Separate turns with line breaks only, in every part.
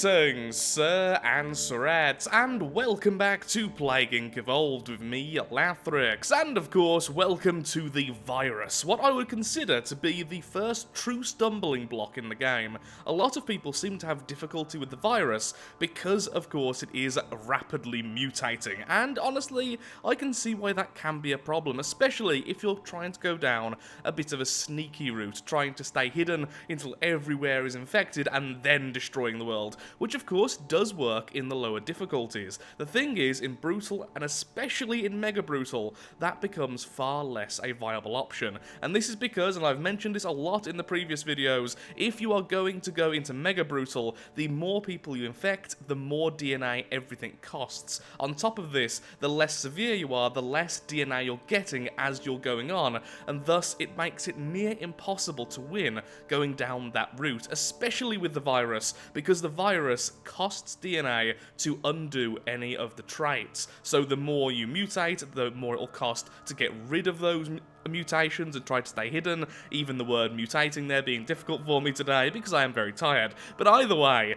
Greetings, sir and sirettes, and welcome back to Plague Inc. Evolved with me, Lathrix, and of course, welcome to the virus, what I would consider to be the first true stumbling block in the game. A lot of people seem to have difficulty with the virus because, of course, it is rapidly mutating, and honestly, I can see why that can be a problem, especially if you're trying to go down a bit of a sneaky route, trying to stay hidden until everywhere is infected and then destroying the world, which of course does work in the lower difficulties. The thing is, in Brutal, and especially in Mega Brutal, that becomes far less a viable option. And this is because, and I've mentioned this a lot in the previous videos, if you are going to go into Mega Brutal, the more people you infect, the more DNA everything costs. On top of this, the less severe you are, the less DNA you're getting as you're going on, and thus it makes it near impossible to win going down that route, especially with the virus, because the virus costs DNA to undo any of the traits. So the more you mutate, the more it'll cost to get rid of those mutations and try to stay hidden, even the word mutating there being difficult for me today because I am very tired. But either way,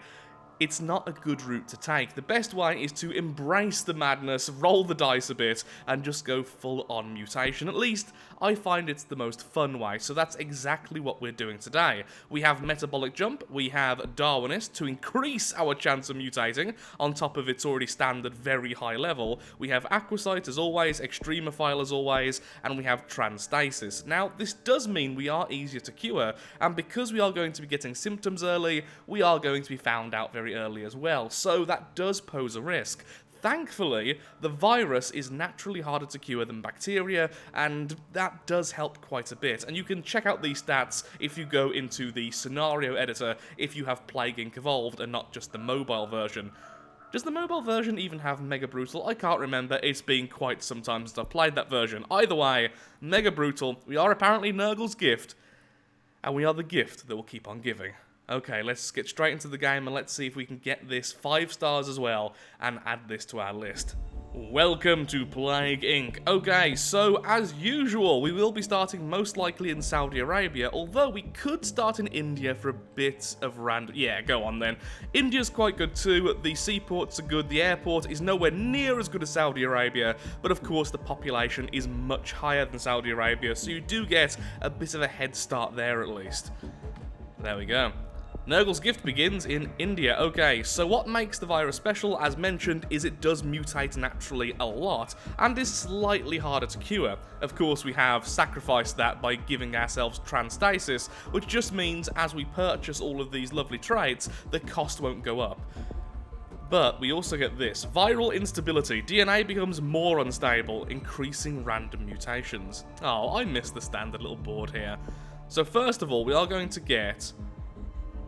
it's not a good route to take. The best way is to embrace the madness, roll the dice a bit, and just go full-on mutation. At least, I find it's the most fun way, so that's exactly what we're doing today. We have Metabolic Jump, we have Darwinist to increase our chance of mutating, on top of its already standard very high level. We have Aquasite as always, Extremophile as always, and we have Transstasis. Now, this does mean we are easier to cure, and because we are going to be getting symptoms early, we are going to be found out very early as well, so that does pose a risk. Thankfully, the virus is naturally harder to cure than bacteria, and that does help quite a bit. And you can check out these stats if you go into the scenario editor if you have Plague Inc. Evolved and not just the mobile version. Does the mobile version even have Mega Brutal? I can't remember, it's been quite some time since I've played that version. Either way, Mega Brutal, we are apparently Nurgle's gift, and we are the gift that will keep on giving. Okay, let's get straight into the game and let's see if we can get this 5 stars as well and add this to our list. Welcome to Plague Inc. Okay, so as usual, we will be starting most likely in Saudi Arabia, although we could start in India for a bit of random... Yeah, go on then. India's quite good too, the seaports are good, the airport is nowhere near as good as Saudi Arabia, but of course the population is much higher than Saudi Arabia, so you do get a bit of a head start there at least. There we go. Nurgle's gift begins in India. Okay, so what makes the virus special, as mentioned, is it does mutate naturally a lot, and is slightly harder to cure. Of course, we have sacrificed that by giving ourselves Transstasis, which just means as we purchase all of these lovely traits, the cost won't go up. But we also get this. Viral instability. DNA becomes more unstable, increasing random mutations. Oh, I missed the standard little board here. So first of all, we are going to get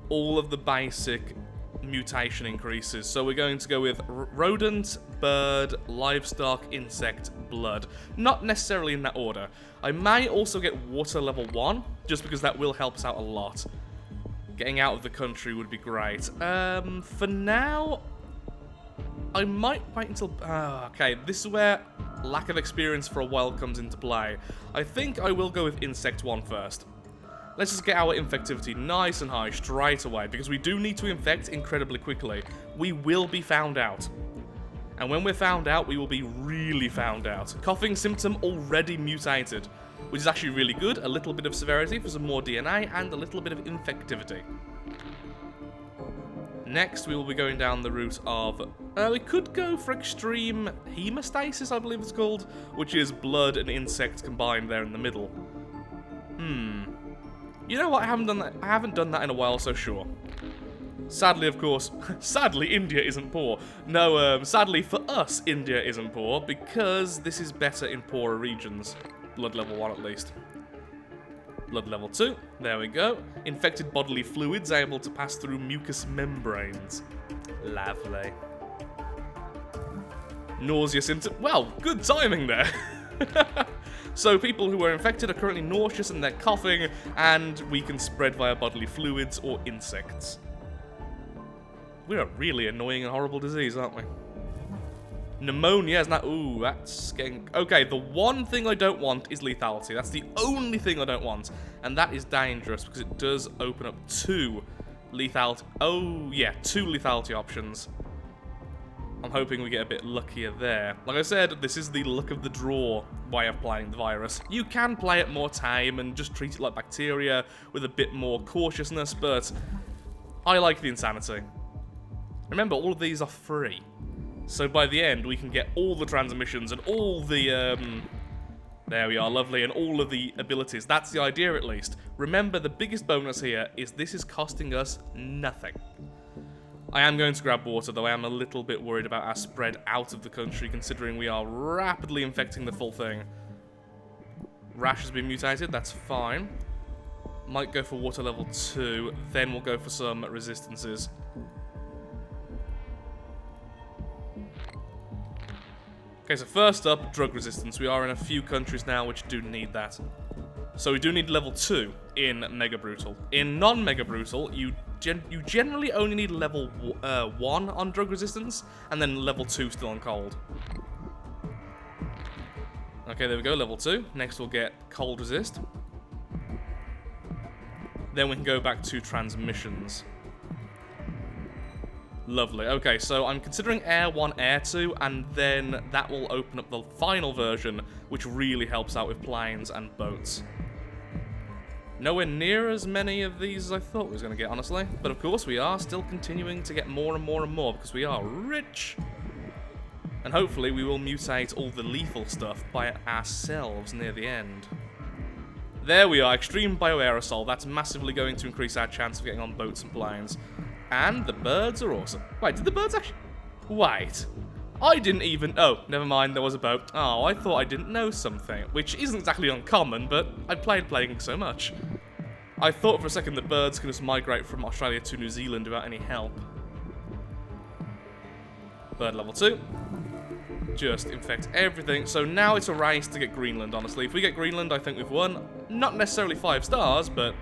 all of the basic mutation increases. So we're going to go with rodent, bird, livestock, insect, blood. Not necessarily in that order. I may also get water level 1, just because that will help us out a lot. Getting out of the country would be great. For now, I might wait until... okay, this is where lack of experience for a while comes into play. I think I will go with insect 1 first. Let's just get our infectivity nice and high straight away, because we do need to infect incredibly quickly. We will be found out. And when we're found out, we will be really found out. Coughing symptom already mutated, which is actually really good. A little bit of severity for some more DNA, and a little bit of infectivity. Next, we will be going down the route of... we could go for extreme hemostasis, I believe it's called, which is blood and insect combined there in the middle. You know what, I haven't done that in a while, so sure. Sadly, of course, sadly, India isn't poor. No, sadly for us, India isn't poor, because this is better in poorer regions. Blood level 1 at least. Blood level 2, there we go. Infected bodily fluids able to pass through mucous membranes. Lovely. Nausea symptom, well, good timing there. So people who are infected are currently nauseous and they're coughing, and we can spread via bodily fluids or insects. We're a really annoying and horrible disease, aren't we? Pneumonia, isn't that? Ooh, that's getting... Okay, the one thing I don't want is lethality. That's the only thing I don't want. And that is dangerous because it does open up 2 Lethality. Oh, yeah, 2 lethality options. I'm hoping we get a bit luckier there. Like I said, this is the luck of the draw way of playing the virus. You can play it more tame and just treat it like bacteria with a bit more cautiousness, but I like the insanity. Remember, all of these are free. So by the end, we can get all the transmissions and all the, there we are, lovely, and all of the abilities. That's the idea, at least. Remember, the biggest bonus here is this is costing us nothing. I am going to grab water, though I am a little bit worried about our spread out of the country, considering we are rapidly infecting the full thing. Rash has been mutated, that's fine. Might go for water level 2, then we'll go for some resistances. Okay, so first up, drug resistance. We are in a few countries now which do need that. So we do need level 2 in Mega Brutal. In non-Mega Brutal, you generally only need level 1 on drug resistance, and then level 2 still on cold. Okay, there we go, level 2. Next we'll get cold resist. Then we can go back to transmissions. Lovely. Okay, so I'm considering Air 1, Air 2, and then that will open up the final version, which really helps out with planes and boats. Nowhere near as many of these as I thought we was going to get, honestly. But of course, we are still continuing to get more and more and more, because we are rich. And hopefully we will mutate all the lethal stuff by ourselves near the end. There we are, extreme bioaerosol. That's massively going to increase our chance of getting on boats and planes. And the birds are awesome. Wait, did the birds actually... Wait. I didn't even... Oh, never mind, there was a boat. Oh, I thought I didn't know something. Which isn't exactly uncommon, but I played Plaguing so much. I thought for a second that birds could just migrate from Australia to New Zealand without any help. Bird level 2. Just infect everything. So now it's a race to get Greenland, honestly. If we get Greenland, I think we've won. Not necessarily 5 stars, but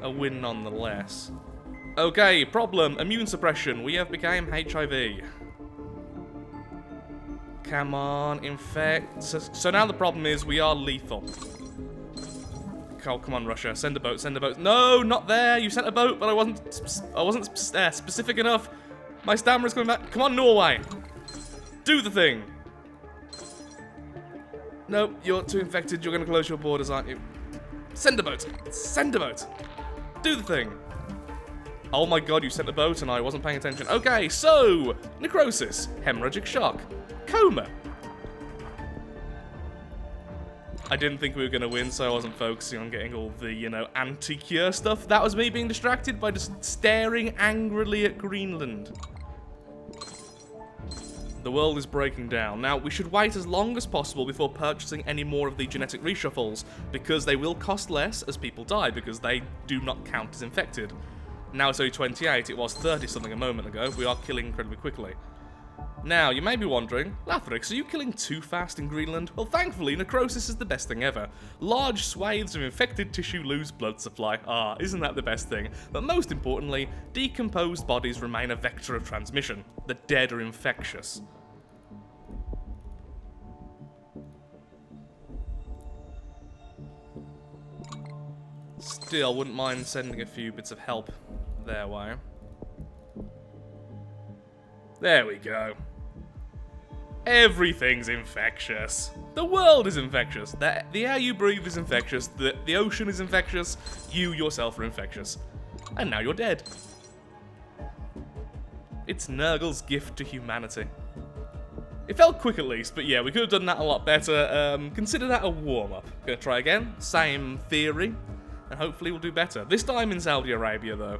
a win nonetheless. Okay, problem. Immune suppression. We have become HIV. Come on, infect. So now the problem is we are lethal. Oh, come on, Russia. Send a boat, send a boat. No, not there. You sent a boat, but I wasn't specific enough. My stamina's coming back. Come on, Norway. Do the thing. Nope, you're too infected. You're going to close your borders, aren't you? Send a boat. Send a boat. Do the thing. Oh my god, you sent a boat and I wasn't paying attention. Okay, so, necrosis, hemorrhagic shock, coma. I didn't think we were going to win, so I wasn't focusing on getting all the, you know, anti-cure stuff. That was me being distracted by just staring angrily at Greenland. The world is breaking down. Now, we should wait as long as possible before purchasing any more of the genetic reshuffles, because they will cost less as people die, because they do not count as infected. Now it's only 28, it was 30 something a moment ago. We are killing incredibly quickly. Now, you may be wondering, Lathrix, are you killing too fast in Greenland? Well, thankfully, necrosis is the best thing ever. Large swathes of infected tissue lose blood supply. Ah, isn't that the best thing? But most importantly, decomposed bodies remain a vector of transmission. The dead are infectious. Still, wouldn't mind sending a few bits of help their way. There we go. Everything's infectious. The world is infectious. The air you breathe is infectious. The ocean is infectious. You yourself are infectious. And now you're dead. It's Nurgle's gift to humanity. It felt quick at least, but yeah, we could have done that a lot better. Consider that a warm-up. Gonna try again. Same theory. And hopefully we'll do better. This time in Saudi Arabia, though,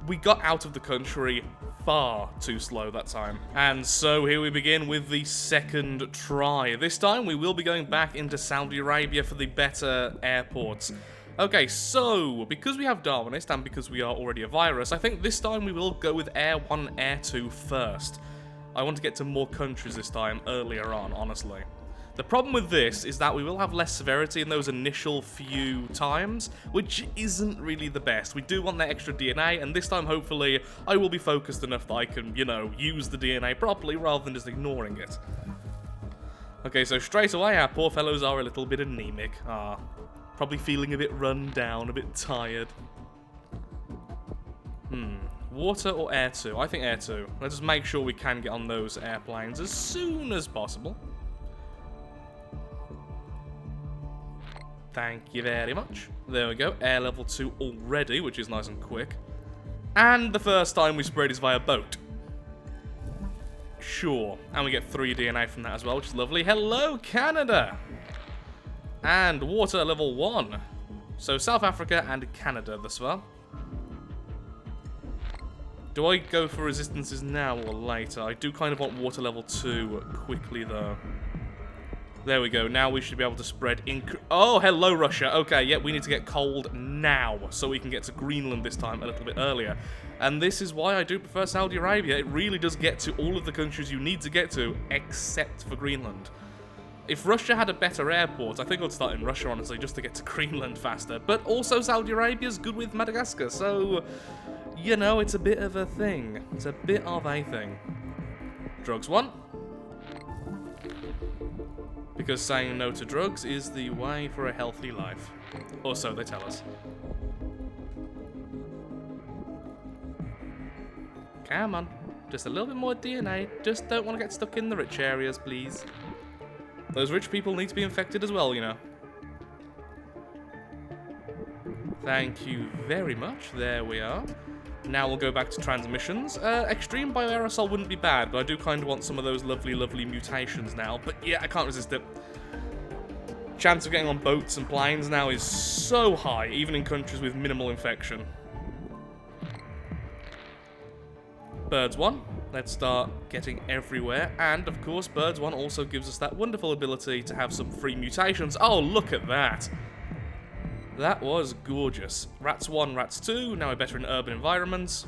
we got out of the country far too slow that time. And so here we begin with the second try. This time we will be going back into Saudi Arabia for the better airports. Okay, so because we have Darwinist and because we are already a virus, I think this time we will go with Air 1, Air 2 first. I want to get to more countries this time earlier on, honestly. The problem with this is that we will have less severity in those initial few times, which isn't really the best. We do want that extra DNA, and this time, hopefully, I will be focused enough that I can, you know, use the DNA properly rather than just ignoring it. Okay, so straight away, our poor fellows are a little bit anemic. Probably feeling a bit run down, a bit tired. Water or air 2? I think air 2. Let's just make sure we can get on those airplanes as soon as possible. Thank you very much. There we go. Air level 2 already, which is nice and quick. And the first time we spread is via boat. Sure. And we get 3 DNA from that as well, which is lovely. Hello, Canada! And water level 1. So South Africa and Canada thus far. Do I go for resistances now or later? I do kind of want water level 2 quickly, though. There we go. Now we should be able to spread in... Oh, hello, Russia. Okay, yeah, we need to get cold now so we can get to Greenland this time a little bit earlier. And this is why I do prefer Saudi Arabia. It really does get to all of the countries you need to get to, except for Greenland. If Russia had a better airport, I think I'd start in Russia, honestly, just to get to Greenland faster. But also Saudi Arabia's good with Madagascar, so... You know, it's a bit of a thing. It's a bit of a thing. Drugs 1. Because saying no to drugs is the way for a healthy life. Or so they tell us. Come on. Just a little bit more DNA. Just don't want to get stuck in the rich areas, please. Those rich people need to be infected as well, you know. Thank you very much. There we are. Now we'll go back to transmissions. Extreme bioaerosol wouldn't be bad, but I do kind of want some of those lovely, lovely mutations now. But yeah, I can't resist it. Chance of getting on boats and planes now is so high, even in countries with minimal infection. Birds 1. Let's start getting everywhere. And, of course, Birds 1 also gives us that wonderful ability to have some free mutations. Oh, look at that! That was gorgeous. Rats 1, Rats 2. Now we're better in urban environments.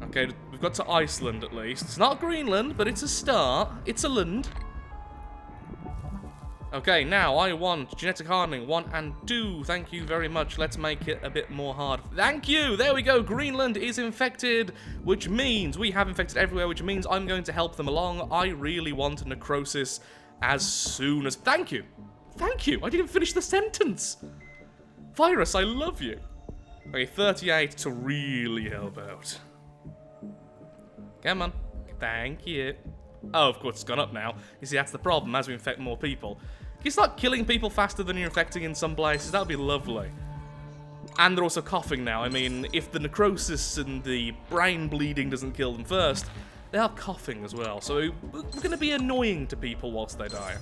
Okay, we've got to Iceland at least. It's not Greenland, but it's a start. It's a land. Okay, now I want genetic hardening 1 and 2. Thank you very much. Let's make it a bit more hard. Thank you! There we go. Greenland is infected, which means we have infected everywhere, which means I'm going to help them along. I really want necrosis as soon as... Thank you! Thank you! I didn't finish the sentence! Virus, I love you! Okay, 38 to really help out. Come on. Thank you. Oh, of course, it's gone up now. You see, that's the problem as we infect more people. Can you start killing people faster than you're infecting in some places? That would be lovely. And they're also coughing now. I mean, if the necrosis and the brain bleeding doesn't kill them first, they are coughing as well. So we're going to be annoying to people whilst they die.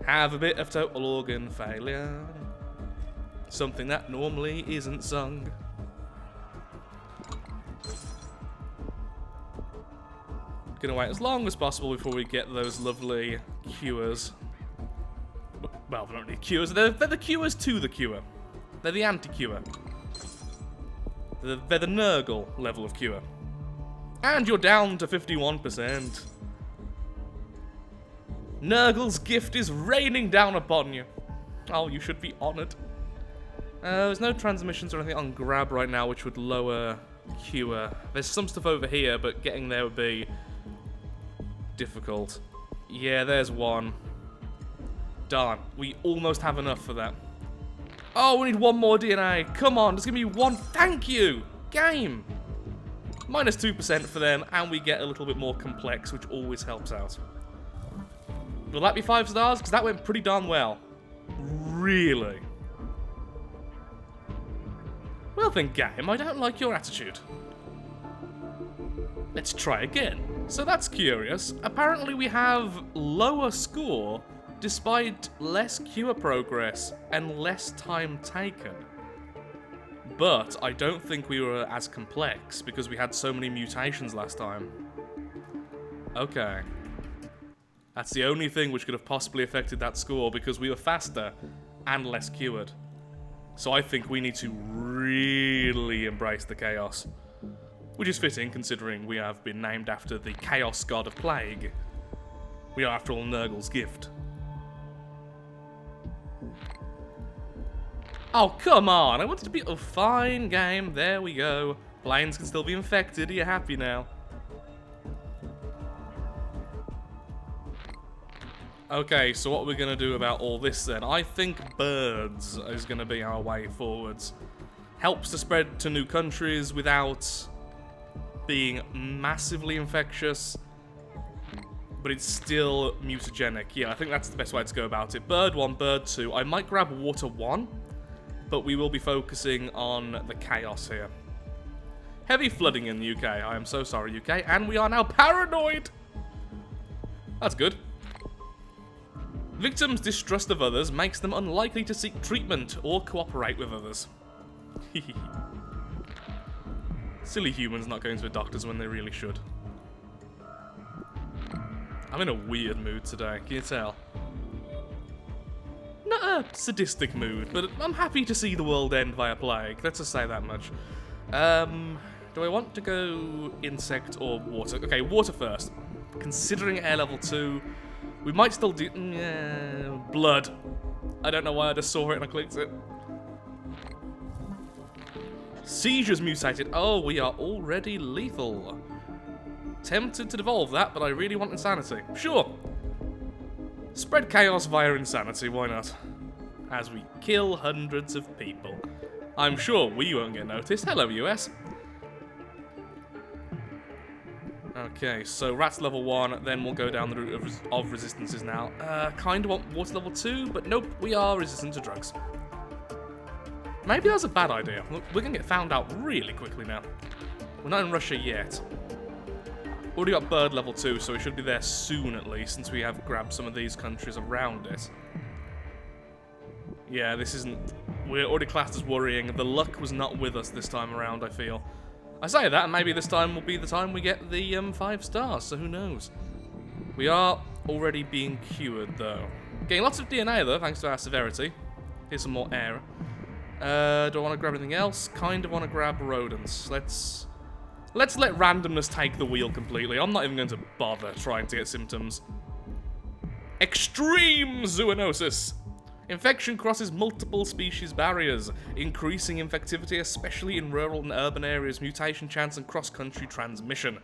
Have a bit of total organ failure. Something that normally isn't sung. Gonna wait as long as possible before we get those lovely cures. Well, they're not really cures. They're the cures to the cure. They're the anti-cure. They're the Nurgle level of cure. And you're down to 51%. Nurgle's gift is raining down upon you. Oh, you should be honoured. There's no transmissions or anything on grab right now which would lower cure. There's some stuff over here, but getting there would be difficult. Yeah, there's one. Darn, we almost have enough for that. Oh, we need one more DNA. Come on, just give me one. Thank you. Game. Minus 2% for them, and we get a little bit more complex, which always helps out. Will that be 5 stars? Because that went pretty darn well. Really? Well then, game, I don't like your attitude. Let's try again. So that's curious. Apparently we have lower score despite less cure progress and less time taken. But I don't think we were as complex because we had so many mutations last time. Okay. That's the only thing which could have possibly affected that score because we were faster and less cured. So I think we need to really embrace the chaos. Which is fitting considering we have been named after the chaos god of plague. We are after all Nurgle's gift. Oh, come on! I wanted to be a fine game. There we go. Planes can still be infected. Are you happy now? Okay, so what are we going to do about all this then? I think birds is going to be our way forwards. helps to spread to new countries without being massively infectious, but it's still mutagenic. Yeah, I think that's the best way to go about it. Bird 1, Bird 2. I might grab Water 1, but we will be focusing on the chaos here. Heavy flooding in the UK. I am so sorry, UK. And we are now paranoid! That's good. Victims' distrust of others makes them unlikely to seek treatment or cooperate with others. Silly humans not going to the doctors when they really should. I'm in a weird mood today, can you tell? Not a sadistic mood, but I'm happy to see the world end via plague. Let's just say that much. Do I want to go insect or water? Okay, water first. Considering air level 2, we might still do... blood. I don't know why I just saw it and I clicked it. Seizures mutated. Oh, we are already lethal. Tempted to devolve that, but I really want insanity. Sure. Spread chaos via insanity, why not? As we kill hundreds of people. I'm sure we won't get noticed. Hello, US. Okay, so rats level 1, then we'll go down the route of resistances now. Kind of want water level 2, but nope, we are resistant to drugs. Maybe that's a bad idea. We're gonna get found out really quickly now. We're not in Russia yet. Already got bird level 2, so we should be there soon at least, since we have grabbed some of these countries around it. Yeah, this isn't... We're already classed as worrying. The luck was not with us this time around, I feel. I say that, and maybe this time will be the time we get the 5 stars, so who knows. We are already being cured, though. Getting lots of DNA, though, thanks to our severity. Here's some more air. Do I want to grab anything else? Kind of want to grab rodents. Let's let randomness take the wheel completely. I'm not even going to bother trying to get symptoms. Extreme zoonosis. Infection crosses multiple species barriers, increasing infectivity, especially in rural and urban areas, mutation chance, and cross-country transmission.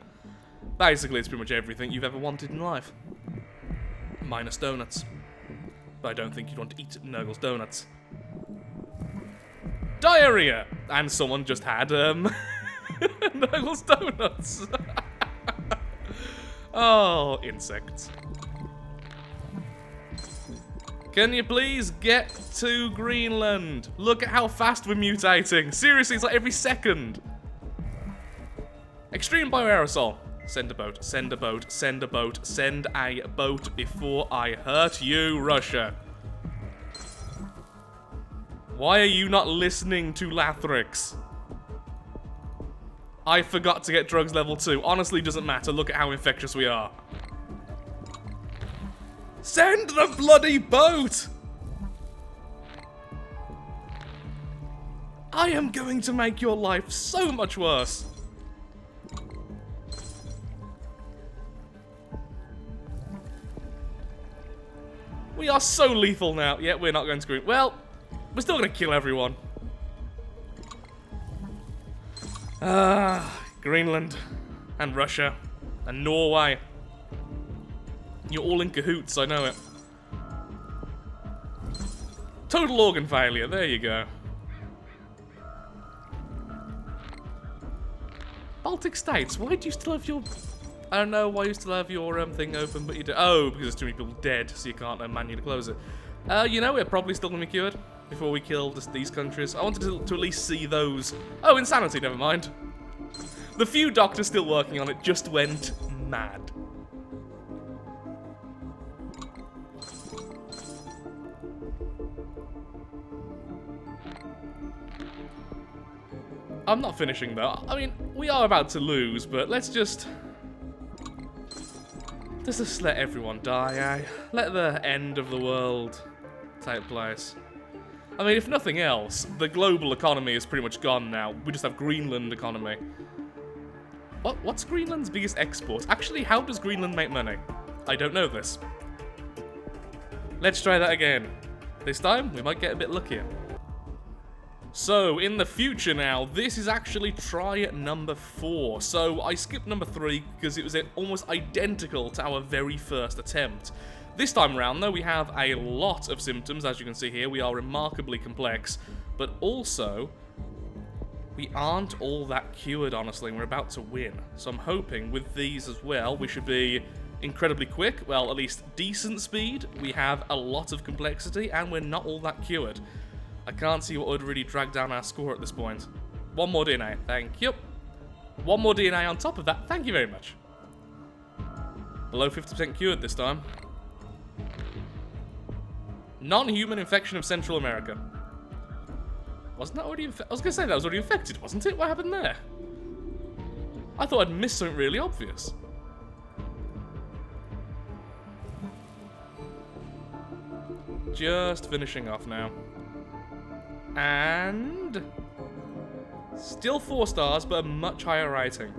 Basically, it's pretty much everything you've ever wanted in life. Minus donuts. But I don't think you'd want to eat Nurgle's donuts. Diarrhea! And someone just had, Nurgle's donuts. Oh, insects. Can you please get to Greenland? Look at how fast we're mutating. Seriously, it's like every second. Extreme bioaerosol. Send a boat, send a boat, send a boat, send a boat before I hurt you, Russia. Why are you not listening to Lathrix? I forgot to get drugs level 2. Honestly, doesn't matter. Look at how infectious we are. Send the bloody boat! I am going to make your life so much worse. We are so lethal now. Yeah, we're not going to screw. Well, we're still going to kill everyone. Greenland and Russia and Norway. You're all in cahoots, I know it. Total organ failure, there you go. Baltic states, why do you still have your... I don't know why you still have your thing open, but you do. Oh, because there's too many people dead, so you can't manually close it. You know, we're probably still going to be cured before we kill just these countries. I wanted to at least see those... Oh, insanity, never mind. The few doctors still working on it just went mad. I'm not finishing though. I mean, we are about to lose, but let's just let everyone die, eh? Let the end of the world take place. I mean, if nothing else, the global economy is pretty much gone now. We just have Greenland economy. What's Greenland's biggest export? Actually, how does Greenland make money? I don't know this. Let's try that again. This time, we might get a bit luckier. So, in the future now, this is actually try number 4. So, I skipped number 3 because it was almost identical to our very first attempt. This time around, though, we have a lot of symptoms, as you can see here. We are remarkably complex, but also, We aren't all that cured, honestly, and we're about to win. So I'm hoping with these as well, we should be incredibly quick. Well, at least decent speed. We have a lot of complexity, and we're not all that cured. I can't see what would really drag down our score at this point. One more DNA, thank you. One more DNA on top of that, thank you very much. Below 50% cured this time. Non-human infection of Central America. Wasn't that already infected? I was going to say that was already infected, wasn't it? What happened there? I thought I'd missed something really obvious. Just finishing off now. And... still 4 stars, but a much higher rating.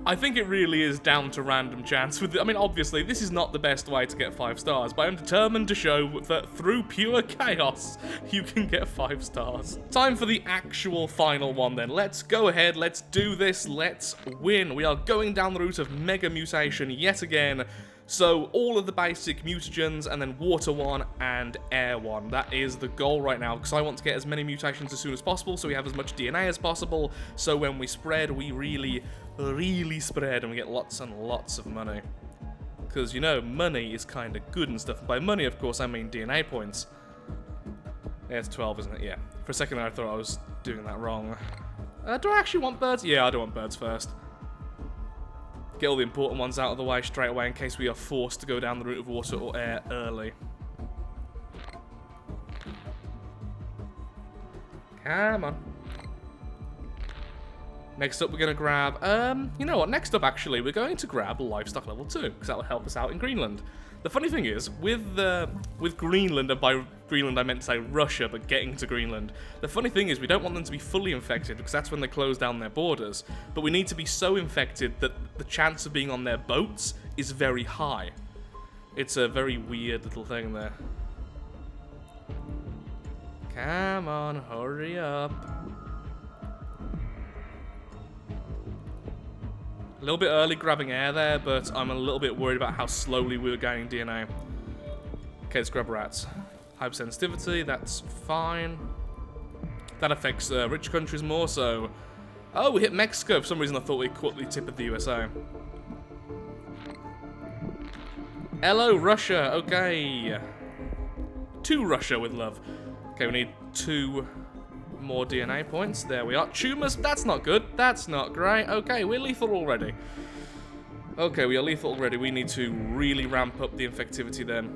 I think it really is down to random chance. I mean, obviously, this is not the best way to get 5 stars, but I'm determined to show that through pure chaos, you can get 5 stars. Time for the actual final one then. Let's go ahead, let's do this, let's win. We are going down the route of Mega Mutation yet again. So, all of the basic mutagens, and then water one and air one. That is the goal right now, because I want to get as many mutations as soon as possible, so we have as much DNA as possible, so when we spread, we really spread, and we get lots and lots of money. Because, you know, money is kind of good and stuff. By money, of course, I mean DNA points. Yeah, it's 12, isn't it? Yeah. For a second there, I thought I was doing that wrong. Do I actually want birds? Yeah, I do want birds first. Get all the important ones out of the way straight away in case we are forced to go down the route of water or air early. Come on. Next up, we're going to grab, you know what, next up, actually, we're going to grab Livestock Level 2, because that will help us out in Greenland. The funny thing is, with Greenland, and by Greenland I meant to say Russia, but getting to Greenland, the funny thing is we don't want them to be fully infected, because that's when they close down their borders, but we need to be so infected that the chance of being on their boats is very high. It's a very weird little thing there. Come on, hurry up. A little bit early grabbing air there, but I'm a little bit worried about how slowly we were gaining DNA. Okay, let's grab rats. Hypersensitivity, that's fine. That affects rich countries more, so... Oh, we hit Mexico. For some reason I thought we caught the tip of the USA. Hello, Russia. Okay. To Russia with love. Okay, we need 2... more DNA points. There we are. Tumors, that's not good. That's not great. Okay, we're lethal already. Okay, we are lethal already. We need to really ramp up the infectivity then.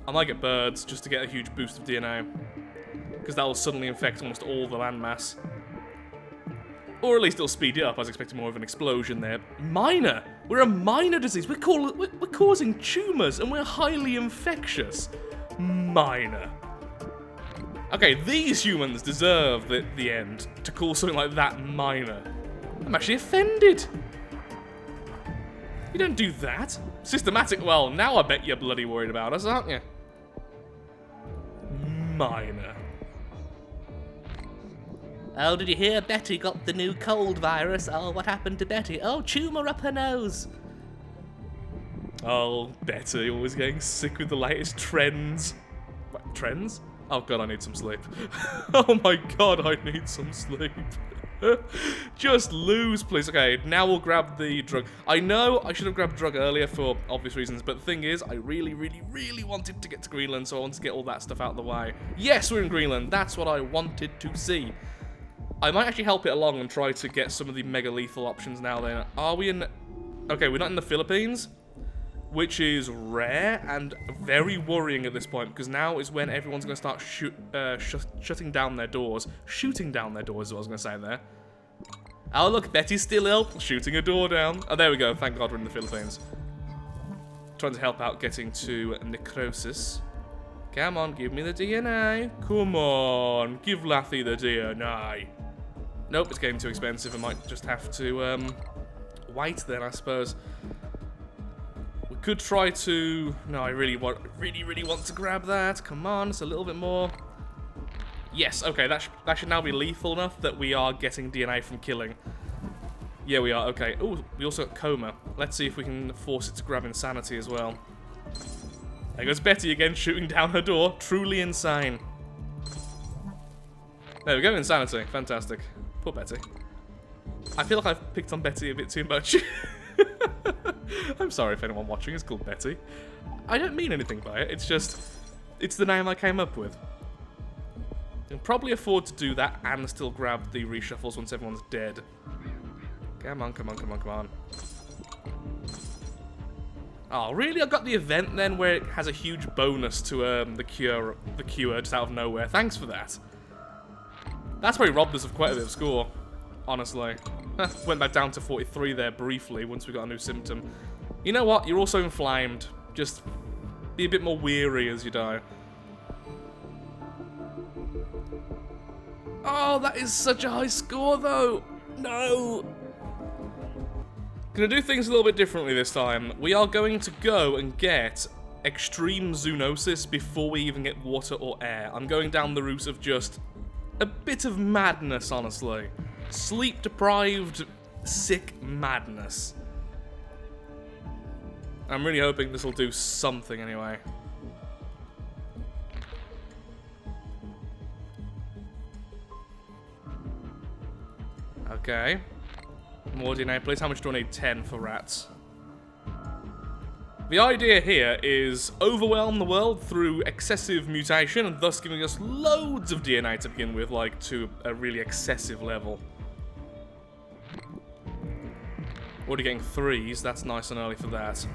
I might get birds just to get a huge boost of DNA. Because that will suddenly infect almost all the landmass. Or at least it'll speed it up. I was expecting more of an explosion there. Minor! We're a minor disease. We're causing tumors and we're highly infectious. Minor. Okay, these humans deserve the end to call something like that minor. I'm actually offended. You don't do that. Systematic, well, now I bet you're bloody worried about us, aren't you? Minor.
Oh, did you hear Betty got the new cold virus? Oh, what happened to Betty? Oh, tumour up her nose.
Oh, Betty, always getting sick with the latest trends. What, trends? Oh god, I need some sleep. Oh my god, I need some sleep. Just lose, please. Okay, now we'll grab the drug. I know I should have grabbed drug earlier for obvious reasons, but the thing is, I really wanted to get to Greenland, so I wanted to get all that stuff out of the way. Yes, we're in Greenland. That's what I wanted to see. I might actually help it along and try to get some of the mega lethal options now then. Are we in... Okay, we're not in the Philippines, which is rare and very worrying at this point, because now is when everyone's going to start shutting down their doors. Shooting down their doors is what I was going to say there. Oh look, Betty's still ill, shooting a door down. Oh, there we go, thank god we're in the Philippines. Trying to help out getting to necrosis. Come on, give me the DNA. Come on, give Lathy the DNA. Nope, it's getting too expensive. I might just have to wait then, I suppose. We could try to... No, I really want to grab that. Come on, it's a little bit more. Yes, okay, that should now be lethal enough that we are getting DNA from killing. Yeah, we are, okay. Oh, we also got coma. Let's see if we can force it to grab insanity as well. There goes Betty again, shooting down her door. Truly insane. There we go, insanity. Fantastic. Poor Betty. I feel like I've picked on Betty a bit too much. I'm sorry if anyone watching is called Betty. I don't mean anything by it, it's just... It's the name I came up with. You can probably afford to do that and still grab the reshuffles once everyone's dead. Come on, come on, come on, come on. Oh, really? I got the event then where it has a huge bonus to the cure just out of nowhere. Thanks for that. That's probably robbed us of quite a bit of score, honestly. Went back down to 43 there briefly once we got a new symptom. You know what? You're also inflamed. Just be a bit more weary as you die. Oh, that is such a high score, though. No. Gonna do things a little bit differently this time. We are going to go and get extreme zoonosis before we even get water or air. I'm going down the route of just a bit of madness, honestly. Sleep-deprived, sick madness. I'm really hoping this will do something anyway. Okay. More DNA, please. How much do I need? 10 for rats. The idea here is overwhelm the world through excessive mutation and thus giving us loads of DNA to begin with, like to a really excessive level. Already getting 3s, that's nice and early for that.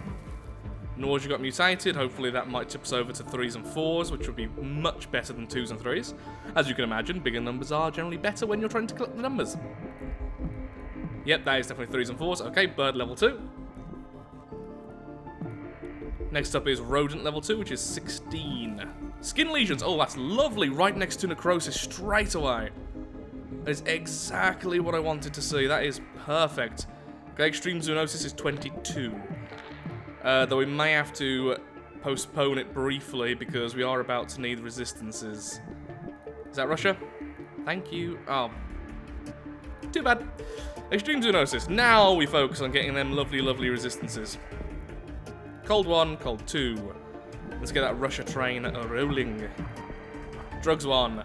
Nausea got mutated, hopefully that might tip us over to 3s and 4s, which would be much better than 2s and 3s. As you can imagine, bigger numbers are generally better when you're trying to collect the numbers. Yep, that is definitely 3s and 4s. Okay, bird level 2. Next up is rodent level 2, which is 16. Skin lesions. Oh, that's lovely. Right next to necrosis straight away. That is exactly what I wanted to see. That is perfect. Okay, extreme zoonosis is 22. Though we may have to postpone it briefly because we are about to need resistances. Is that Russia? Thank you. Oh. Too bad. Extreme zoonosis. Now we focus on getting them lovely, lovely resistances. Cold 1, cold 2. Let's get that Russia train rolling. Drugs 1.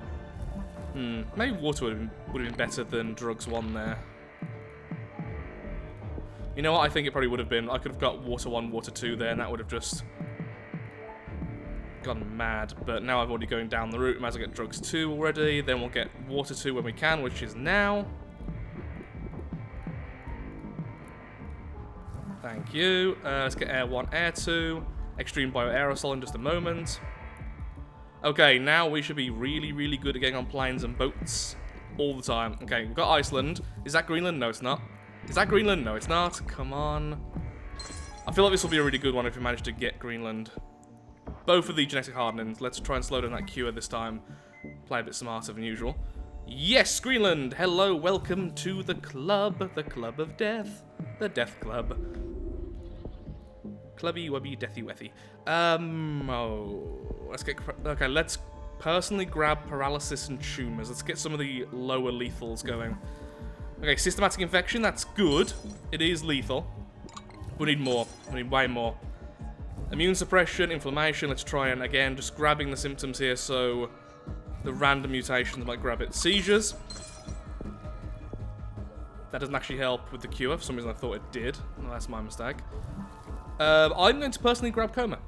Maybe water would have been better than drugs 1 there. You know what? I think it probably would have been. I could have got water 1, water 2 there, and that would have just gone mad. But now I'm already going down the route. We might as well get drugs 2 already. Then we'll get water 2 when we can, which is now. Thank you. Let's get air 1, air 2. Extreme bioaerosol in just a moment. Okay, now we should be really, really good at getting on planes and boats all the time. Okay, we've got Iceland. Is that Greenland? No, it's not. Is that Greenland? No, it's not. Come on. I feel like this will be a really good one if we manage to get Greenland. Both of the genetic hardenings. Let's try and slow down that cure this time. Play a bit smarter than usual. Yes, Greenland! Hello, welcome to the club of death. The Death Club. Clubby, wubby, deathy, wethy. Let's get... Okay, let's personally grab paralysis and tumors. Let's get some of the lower lethals going. Okay, systematic infection, that's good. It is lethal. We need more. We need way more. Immune suppression, inflammation, let's try and, again, just grabbing the symptoms here so the random mutations might grab it. Seizures. That doesn't actually help with the cure. For some reason I thought it did. Well, that's my mistake. I'm going to personally grab coma.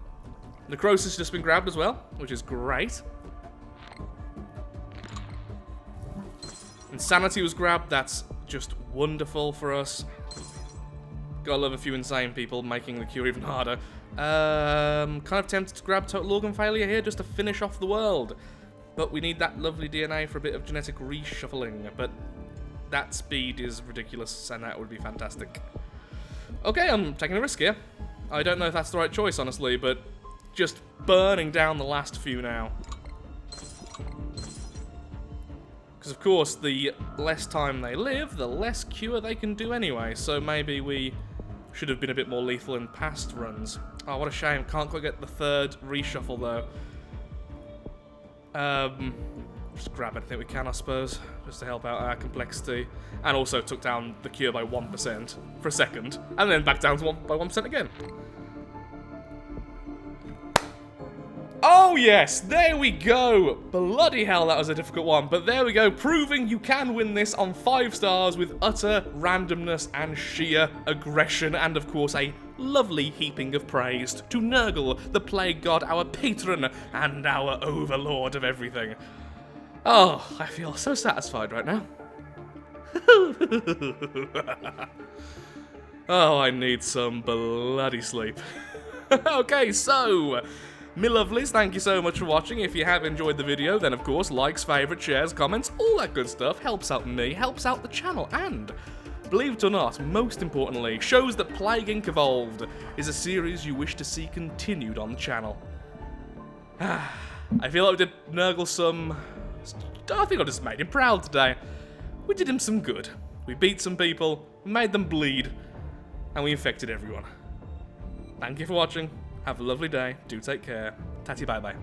Necrosis has just been grabbed as well, which is great. Insanity was grabbed. That's just wonderful for us. Gotta love a few insane people making the cure even harder. Kind of tempted to grab total organ failure here just to finish off the world. But we need that lovely DNA for a bit of genetic reshuffling. But that speed is ridiculous, and that would be fantastic. Okay, I'm taking a risk here. I don't know if that's the right choice, honestly, but just burning down the last few now. Because, of course, the less time they live, the less cure they can do anyway, so maybe we should have been a bit more lethal in past runs. Oh, what a shame. Can't quite get the third reshuffle, though. Just grab anything we can, I suppose, just to help out our complexity. And also took down the cure by 1% for a second, and then back down to by 1% again. Oh yes, there we go. Bloody hell, that was a difficult one. But there we go, proving you can win this on 5 stars with utter randomness and sheer aggression. And of course, a lovely heaping of praise to Nurgle, the plague god, our patron and our overlord of everything. Oh, I feel so satisfied right now. Oh, I need some bloody sleep. Okay, so, me lovelies, thank you so much for watching. If you have enjoyed the video, then of course, likes, favourites, shares, comments, all that good stuff helps out me, helps out the channel, and, believe it or not, most importantly, shows that Plague Inc. Evolved is a series you wish to see continued on the channel. I feel like we did Nurgle some... I think I just made him proud today. We did him some good. We beat some people, made them bleed, and we infected everyone. Thank you for watching. Have a lovely day. Do take care. Tatty bye bye.